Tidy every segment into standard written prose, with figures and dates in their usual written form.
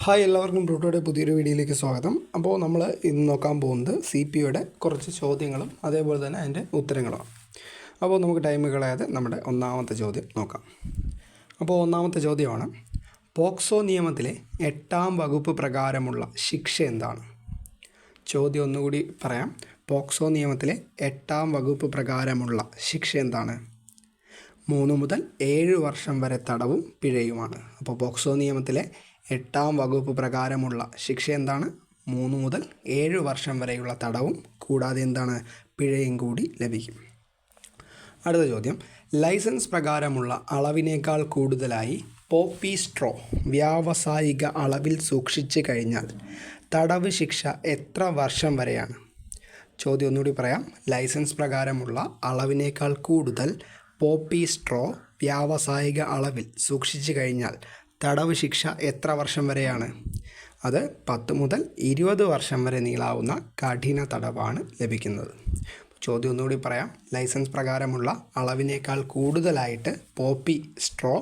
Hi, എല്ലാവർക്കും ബ്രൂട്ടോയുടെ പുതിയൊരു വീഡിയോയിലേക്ക് സ്വാഗതം. അപ്പോൾ നമ്മൾ ഇന്ന് നോക്കാൻ പോകുന്നത് CPയുടെ കുറച്ച് ചോദ്യങ്ങളും അതേപോലെ തന്നെ അതിൻ്റെ ഉത്തരങ്ങളുമാണ്. അപ്പോൾ നമുക്ക് ടൈം കളയാതെ നമ്മുടെ ഒന്നാമത്തെ ചോദ്യം നോക്കാം. അപ്പോൾ ഒന്നാമത്തെ ചോദ്യമാണ്, പോക്സോ നിയമത്തിലെ 8-ാം വകുപ്പ് പ്രകാരമുള്ള ശിക്ഷ എന്താണ്? ചോദ്യം ഒന്നുകൂടി പറയാം. പോക്സോ നിയമത്തിലെ 8-ാം വകുപ്പ് പ്രകാരമുള്ള ശിക്ഷ എന്താണ്? 3 മുതൽ 7 വർഷം വരെ തടവും പിഴയുമാണ്. അപ്പോൾ പോക്സോ നിയമത്തിലെ 8-ാം വകുപ്പ് പ്രകാരമുള്ള ശിക്ഷ എന്താണ്? 3 മുതൽ 7 വർഷം വരെയുള്ള തടവും കൂടാതെ എന്താണ്, പിഴയും കൂടി ലഭിക്കും. അടുത്ത ചോദ്യം, ലൈസൻസ് പ്രകാരമുള്ള അളവിനേക്കാൾ കൂടുതലായി പോപ്പി സ്ട്രോ വ്യാവസായിക അളവിൽ സൂക്ഷിച്ചു കഴിഞ്ഞാൽ തടവ് ശിക്ഷ എത്ര വർഷം വരെയാണ്? ചോദ്യം ഒന്നുകൂടി പറയാം. ലൈസൻസ് പ്രകാരമുള്ള അളവിനേക്കാൾ കൂടുതൽ പോപ്പി സ്ട്രോ വ്യാവസായിക അളവിൽ സൂക്ഷിച്ചു കഴിഞ്ഞാൽ തടവ് ശിക്ഷ എത്ര വർഷം വരെയാണ്? അത് 10 മുതൽ 20 വർഷം വരെ നീളാവുന്ന കഠിന തടവാണ് ലഭിക്കുന്നത്. ചോദ്യം ഒന്നുകൂടി പറയാം. ലൈസൻസ് പ്രകാരമുള്ള അളവിനേക്കാൾ കൂടുതലായിട്ട് പോപ്പി സ്ട്രോ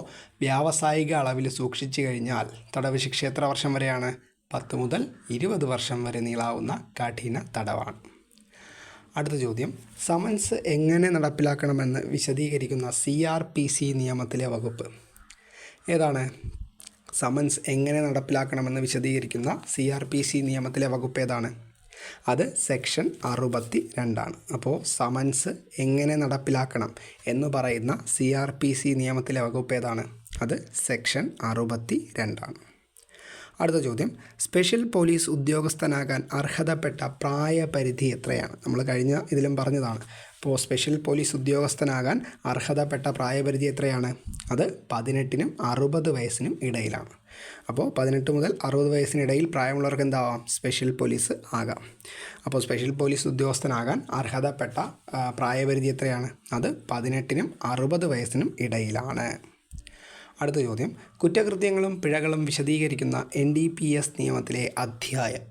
വ്യാവസായിക അളവിൽ സൂക്ഷിച്ചു കഴിഞ്ഞാൽ തടവ് ശിക്ഷ എത്ര വർഷം വരെയാണ്? 10 മുതൽ 20 വർഷം വരെ നീളാവുന്ന കഠിന തടവാണ്. അടുത്ത ചോദ്യം, സമൻസ് എങ്ങനെ നടപ്പിലാക്കണമെന്ന് വിശദീകരിക്കുന്ന CRPC നിയമത്തിലെ വകുപ്പ് ഏതാണ്? സമൻസ് എങ്ങനെ നടപ്പിലാക്കണമെന്ന് വിശദീകരിക്കുന്ന CRPC നിയമത്തിലെ വകുപ്പ് ഏതാണ്? അത് സെക്ഷൻ 62 ആണ്. അപ്പോൾ സമൻസ് എങ്ങനെ നടപ്പിലാക്കണം എന്ന് പറയുന്ന CRPC നിയമത്തിലെ വകുപ്പ് ഏതാണ്? അത് സെക്ഷൻ 62 ആണ്. അടുത്ത ചോദ്യം, സ്പെഷ്യൽ പോലീസ് ഉദ്യോഗസ്ഥനാകാൻ അർഹതപ്പെട്ട പ്രായപരിധി എത്രയാണ്? നമ്മൾ കഴിഞ്ഞ ഇതിലും പറഞ്ഞതാണ്. അപ്പോൾ സ്പെഷ്യൽ പോലീസ് ഉദ്യോഗസ്ഥനാകാൻ അർഹതപ്പെട്ട പ്രായപരിധി എത്രയാണ്? അത് 18-നും 60 വയസ്സിനും ഇടയിലാണ്. അപ്പോൾ 18 മുതൽ 60 വയസ്സിനിടയിൽ പ്രായമുള്ളവർക്ക് എന്താവാം? സ്പെഷ്യൽ പോലീസ് ആകാം. അപ്പോൾ സ്പെഷ്യൽ പോലീസ് ഉദ്യോഗസ്ഥനാകാൻ അർഹതപ്പെട്ട പ്രായപരിധി എത്രയാണ്? അത് 18-നും 60 വയസ്സിനും ഇടയിലാണ്. അടുത്ത ചോദ്യം, കുറ്റകൃത്യങ്ങളും പിഴകളും വിശദീകരിക്കുന്ന NDPS നിയമത്തിലെ അധ്യായം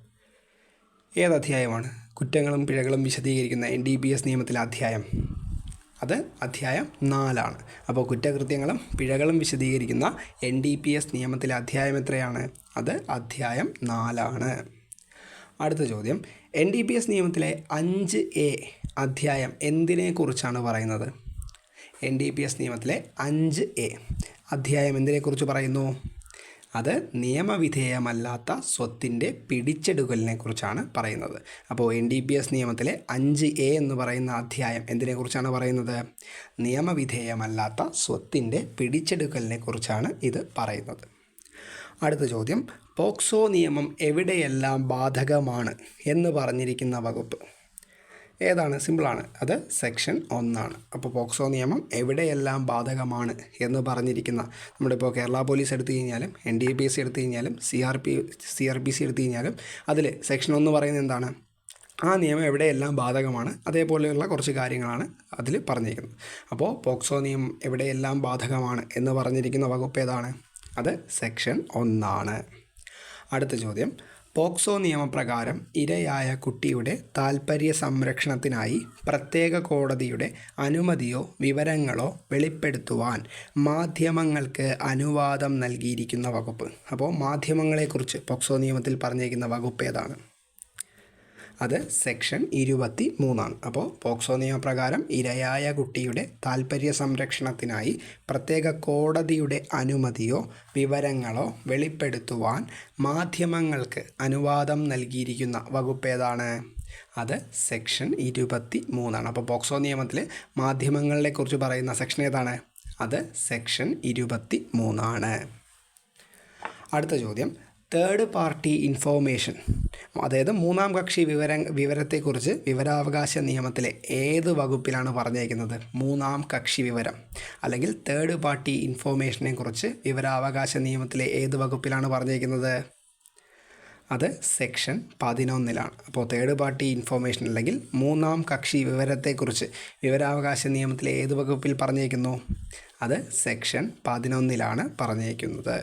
ഏത് അധ്യായമാണ്? കുറ്റങ്ങളും പിഴകളും വിശദീകരിക്കുന്ന NDPS നിയമത്തിലെ അധ്യായം അത് അധ്യായം 4 ആണ്. അപ്പോൾ കുറ്റകൃത്യങ്ങളും പിഴകളും വിശദീകരിക്കുന്ന NDPS നിയമത്തിലെ അധ്യായം എത്രയാണ്? അത് അധ്യായം 4 ആണ്. അടുത്ത ചോദ്യം, NDPS നിയമത്തിലെ 5A അധ്യായം എന്തിനെക്കുറിച്ചാണ് പറയുന്നത്? NDPS നിയമത്തിലെ 5A അധ്യായം എന്തിനെക്കുറിച്ച് പറയുന്നു? അത് നിയമവിധേയമല്ലാത്ത സ്വത്തിൻ്റെ പിടിച്ചെടുക്കലിനെ കുറിച്ചാണ് പറയുന്നത്. അപ്പോൾ NDPS നിയമത്തിലെ 5A എന്ന് പറയുന്ന അധ്യായം എന്തിനെക്കുറിച്ചാണ് പറയുന്നത്? നിയമവിധേയമല്ലാത്ത സ്വത്തിൻ്റെ പിടിച്ചെടുക്കലിനെ കുറിച്ചാണ് ഇത് പറയുന്നത്. അടുത്ത ചോദ്യം, പോക്സോ നിയമം എവിടെയെല്ലാം ബാധകമാണ് എന്ന് പറഞ്ഞിരിക്കുന്ന വകുപ്പ് ഏതാണ്? സിമ്പിളാണ്, അത് സെക്ഷൻ 1 ആണ്. അപ്പോൾ പോക്സോ നിയമം എവിടെയെല്ലാം ബാധകമാണ് എന്ന് പറഞ്ഞിരിക്കുന്ന, നമ്മളിപ്പോൾ കേരള പോലീസ് എടുത്തു കഴിഞ്ഞാലും NDPS എടുത്തു കഴിഞ്ഞാലും CRPC എടുത്തു കഴിഞ്ഞാലും അതിൽ സെക്ഷൻ 1 പറയുന്നത് എന്താണ്? ആ നിയമം എവിടെയെല്ലാം ബാധകമാണ്, അതേപോലെയുള്ള കുറച്ച് കാര്യങ്ങളാണ് അതിൽ പറഞ്ഞിരിക്കുന്നത്. അപ്പോൾ പോക്സോ നിയമം എവിടെയെല്ലാം ബാധകമാണ് എന്ന് പറഞ്ഞിരിക്കുന്ന വകുപ്പ് ഏതാണ്? അത് സെക്ഷൻ 1 ആണ്. അടുത്ത ചോദ്യം, പോക്സോ നിയമപ്രകാരം ഇരയായ കുട്ടിയുടെ താൽപ്പര്യ സംരക്ഷണത്തിനായി പ്രത്യേക കോടതിയുടെ അനുമതിയോ വിവരങ്ങളോ വെളിപ്പെടുത്തുവാൻ മാധ്യമങ്ങൾക്ക് അനുവാദം നൽകിയിരിക്കുന്ന വകുപ്പ്. അപ്പോൾ മാധ്യമങ്ങളെക്കുറിച്ച് പോക്സോ നിയമത്തിൽ പറഞ്ഞിരിക്കുന്ന വകുപ്പ് ഏതാണ്? അത് സെക്ഷൻ 23 ആണ്. അപ്പോൾ പോക്സോ നിയമപ്രകാരം ഇരയായ കുട്ടിയുടെ താൽപ്പര്യ സംരക്ഷണത്തിനായി പ്രത്യേക കോടതിയുടെ അനുമതിയോ വിവരങ്ങളോ വെളിപ്പെടുത്തുവാൻ മാധ്യമങ്ങൾക്ക് അനുവാദം നൽകിയിരിക്കുന്ന വകുപ്പ് ഏതാണ്? അത് സെക്ഷൻ 23 ആണ്. അപ്പോൾ പോക്സോ നിയമത്തിൽ മാധ്യമങ്ങളെക്കുറിച്ച് പറയുന്ന സെക്ഷൻ ഏതാണ്? അത് സെക്ഷൻ 23 ആണ്. അടുത്ത ചോദ്യം, തേർഡ് പാർട്ടി ഇൻഫോർമേഷൻ, അതായത് 3-ാം കക്ഷി വിവരത്തെക്കുറിച്ച് വിവരാവകാശ നിയമത്തിലെ ഏത് വകുപ്പിലാണ് പറഞ്ഞിരിക്കുന്നത്? 3-ാം കക്ഷി വിവരം അല്ലെങ്കിൽ തേർഡ് പാർട്ടി ഇൻഫോർമേഷനെ കുറിച്ച് വിവരാവകാശ നിയമത്തിലെ ഏത് വകുപ്പിലാണ് പറഞ്ഞിരിക്കുന്നത്? അത് സെക്ഷൻ 11 അപ്പോൾ തേർഡ് പാർട്ടി ഇൻഫോർമേഷൻ അല്ലെങ്കിൽ 3-ാം കക്ഷി വിവരത്തെക്കുറിച്ച് വിവരാവകാശ നിയമത്തിലെ ഏത് വകുപ്പിൽ പറഞ്ഞിരിക്കുന്നു? അത് സെക്ഷൻ 11 പറഞ്ഞിരിക്കുന്നത്.